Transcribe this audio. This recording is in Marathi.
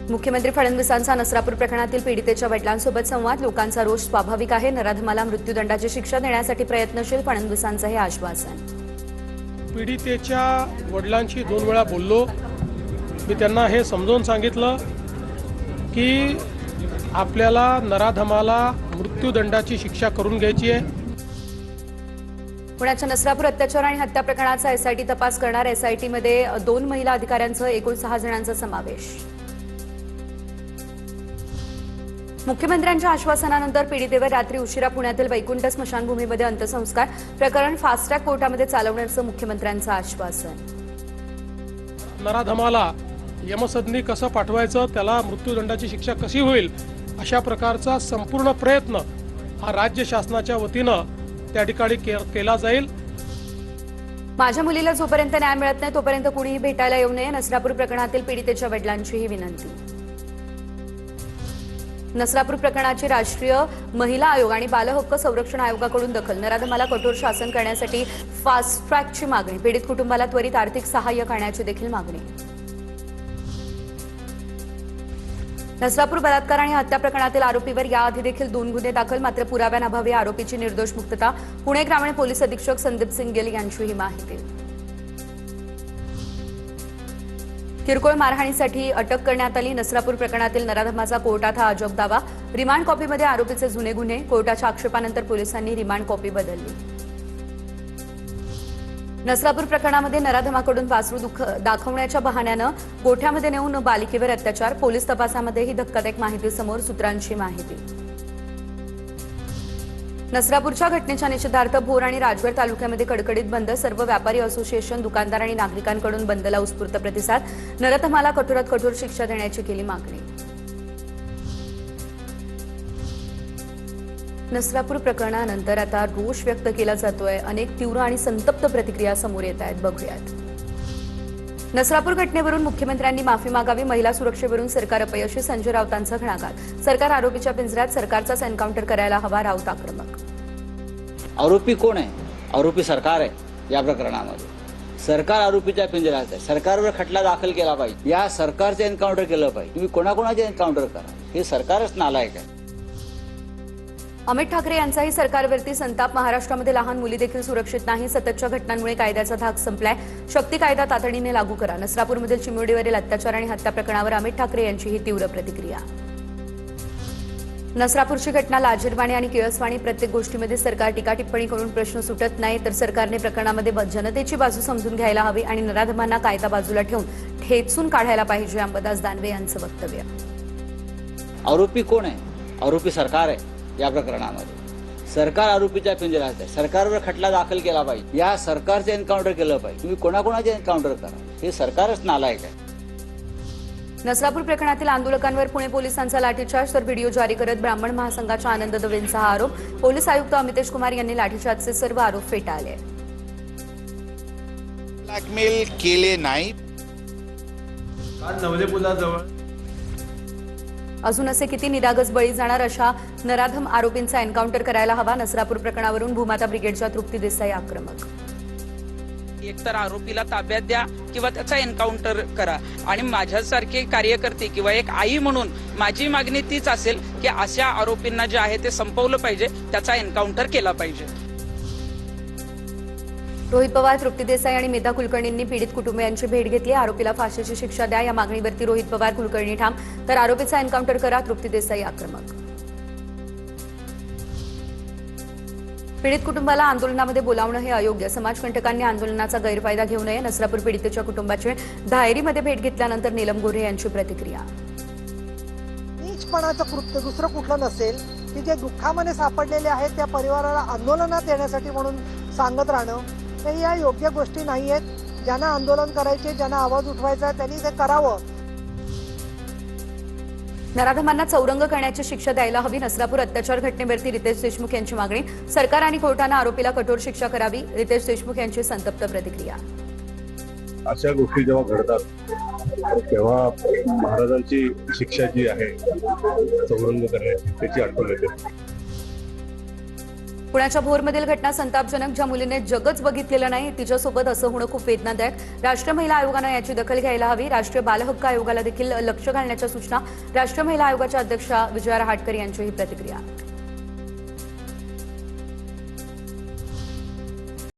मुख्यमंत्री फडणवीसांचा नसरापूर प्रकरणातील पीडितेच्या वडिलांसोबत संवाद. लोकांचा रोष स्वाभाविक आहे. नराधमाला मृत्यूदंडाची शिक्षा देण्यासाठी प्रयत्नशील फडणवीसांचं हे आश्वासन. पीडितेच्या वडिलांशी 2 वेळा बोललो. मी त्यांना हे समजावून सांगितलं की आपल्याला नराधमाला मृत्यूदंडाची शिक्षा करून घ्यायची आहे. पुण्याच्या नसरापूर अत्याचार आणि हत्या प्रकरणाचा एसआयटी तपास करणार. एसआयटीमध्ये 2 महिला अधिकाऱ्यांसह एकूण 6 जणांचा समावेश. मुख्यमंत्र्यांच्या आश्वासनानंतर पीडितेवर रात्री उशिरा पुण्यातील वैकुंठ स्मशानभूमीमध्ये अंत्यसंस्कार. प्रकरण फास्ट ट्रॅक कोर्टामध्ये चालवण्याचं मुख्यमंत्र्यांचं आश्वासन. नराधमाला यमसदनी कसं पाठवायचं, त्याला मृत्यूदंडाची शिक्षा कशी होईल, अशा प्रकारचा संपूर्ण प्रयत्न हा राज्य शासनाच्या वतीनं त्या ठिकाणी केला जाईल. माझ्या मुलीला जोपर्यंत न्याय मिळत नाही तोपर्यंत कुणीही भेटायला येऊ नये. नसरापूर प्रकरणातील पीडितेच्या वडिलांची ही विनंती. नसरापूर प्रकरणाची राष्ट्रीय महिला आयोग आणि बाल हक्क संरक्षण आयोगाकडून दखल. नराधमाला कठोर शासन करण्यासाठी फास्ट ट्रॅकची मागणी. पीडित कुटुंबाला त्वरित आर्थिक सहाय्य करण्याची देखील मागणी. नसरापूर बलात्कार आणि हत्या प्रकरणातील आरोपीवर याआधी देखील 2 गुन्हे दाखल. मात्र पुराव्यांअभावी आरोपीची निर्दोष मुक्तता. पुणे ग्रामीण पोलीस अधीक्षक संदीप सिंग गिल यांची ही माहिती. किरकोळ मारहाणीसाठी अटक करण्यात आली. नसरापूर प्रकरणातील नराधमाचा कोर्टात हा अजब दावा. रिमांड कॉपीमध्ये आरोपीचे जुने गुन्हे. कोर्टाच्या आक्षेपानंतर पोलिसांनी रिमांड कॉपी बदलली. नसरापूर प्रकरणामध्ये नराधमाकडून वासरू दाखवण्याच्या बहाण्यानं गोठ्यामध्ये नेऊन बालिकेवर अत्याचार. पोलीस तपासामध्ये ही धक्कादायक माहिती समोर. सूत्रांची माहिती. नसरापूरच्या घटनेच्या निषेधार्थ भोर आणि राजगड तालुक्यामध्ये कडकडीत बंद. सर्व व्यापारी असोसिएशन, दुकानदार आणि नागरिकांकडून बंदला उत्स्फूर्त प्रतिसाद. नराधमाला कठोरात कठोर शिक्षा देण्याची केली मागणी. नसरापूर प्रकरणानंतर आता रोष व्यक्त केला जातोय. अनेक तीव्र आणि संतप्त प्रतिक्रिया समोर येत आहेत. बघूयात. नसरापूर घटनेवरून मुख्यमंत्र्यांनी माफी मागावी. महिला सुरक्षेवरून सरकार अपयशी. संजय राऊतांचा घणाघात. सरकार आरोपीच्या पिंजऱ्यात. सरकारचाच एन्काउंटर करायला हवा. राऊत आक्रमक. आरोपी कोण आहे? आरोपी सरकार आहे. या प्रकरणामध्ये सरकार आरोपीच्या पिंजऱ्यात आहे. सरकारवर खटला दाखल केला पाहिजे. या सरकारचं एन्काउंटर केलं पाहिजे. तुम्ही कोणाकोणाचे एन्काउंटर करा. हे सरकारच नालायक आहे. अमित ठाकरे यांचाही सरकारवरती संताप. महाराष्ट्रामध्ये लहान मुली देखील सुरक्षित नाही. सततच्या घटनांमुळे कायद्याचा धाक संपलाय. शक्ती कायदा तातडीने लागू करा. नसरापूरमधील चिमुरडीवरील अत्याचार आणि हत्या प्रकरणावर अमित ठाकरे यांची ही तीव्र प्रतिक्रिया. नसरापूरची घटना लाजिरवाणी आणि किळसवाणी. प्रत्येक गोष्टीमध्ये सरकार टीका टिप्पणी करून प्रश्न सुटत नाही. तर सरकारने प्रकरणामध्ये जनतेची बाजू समजून घ्यायला हवी आणि नराधमांना कायदा बाजूला ठेवून ठेचून काढायला पाहिजे. अंबादास दानवे यांचं वक्तव्य. आरोपी कोण आहे? आरोपी सरकार आहे. या प्रकरणामध्ये सरकार आरोपीच्या पिंजऱ्यात आहे. सरकारवर खटला दाखल केला पाहिजे. या सरकारचं एन्काउंटर केलं पाहिजे. तुम्ही कोणाकोणाचे एन्काउंटर करा. हे सरकारच नालायक आहे. नसरापूर प्रकरणातील आंदोलकांवर पुणे पोलिसांचा लाठीचार्ज. तर व्हिडिओ जारी करत ब्राह्मण महासंघाच्या आनंद दवेंचा हा आरोप. पोलीस आयुक्त अमितेश कुमार यांनी लाठीचार्जचे सर्व आरोप फेटाळले. ब्लॅकमेल केले नाही. नवले पुलाजवळ अजून असे किती निरागस बळी जाणार? अशा नराधम आरोपींचा एन्काउंटर करायला हवा. नसरापूर प्रकरणावरून भूमाता ब्रिगेडच्या तृप्ती देसाई आक्रमक. एकतर आरोपीला ताब्यात द्या किंवा त्याचा एन्काउंटर करा. आणि माझ्यासारखे कार्यकर्ते किंवा एक आई म्हणून माझी मागणी तीच असेल की अशा आरोपींना जे आहे ते संपवलं पाहिजे. त्याचा एन्काउंटर केला पाहिजे. रोहित पवार, तृप्ती देसाई आणि मेधा कुलकर्णींनी पीडित कुटुंबियांची भेट घेतली. आरोपीला फाशीची शिक्षा द्या या मागणीवरती रोहित पवार, कुलकर्णी ठाम. तर आरोपीचा एन्काउंटर करा. तृप्ती देसाई आक्रमक. पीडित कुटुंबाला आंदोलनामध्ये बोलावणं हे अयोग्य. समाजकंटकांनी आंदोलनाचा गैरफायदा घेऊ नये. नसरापूर पीडितेच्या कुटुंबाची धायरीमध्ये भेट घेतल्यानंतर नीलम गोऱ्हे यांची प्रतिक्रिया. नीचपणाचं कृत्य दुसरं कुठलं नसेल की जे दुःखामध्ये सापडलेले आहेत त्या परिवाराला आंदोलनात येण्यासाठी म्हणून सांगत राहणं हे या योग्य गोष्टी नाही आहेत. ज्यांना आंदोलन करायचे, ज्यांना आवाज उठवायचा त्यांनी ते करावं. नराधमांना चौरंग करण्याची शिक्षा द्यायला हवी. नसरापूर अत्याचार घटनेवरती रितेश देशमुख यांची मागणी. सरकार आणि कोर्टानं आरोपीला कठोर शिक्षा करावी. रितेश देशमुख यांची संतप्त प्रतिक्रिया. अशा गोष्टी जेव्हा घडतात तेव्हा महाराजांची शिक्षा जी आहे चौरंग करण्याची त्याची आठवण येते. पुण्याच्या भोरमधील घटना संतापजनक. ज्या मुलीने जगच बघितलेलं नाही तिच्यासोबत असं होणं खूप वेदनादायक. राष्ट्रीय महिला आयोगानं याची दखल घ्यायला हवी. राष्ट्रीय बाल हक्क आयोगाला देखील लक्ष घालण्याच्या सूचना. राष्ट्रीय महिला आयोगाच्या अध्यक्षा विजया रहाटकर यांची ही प्रतिक्रिया.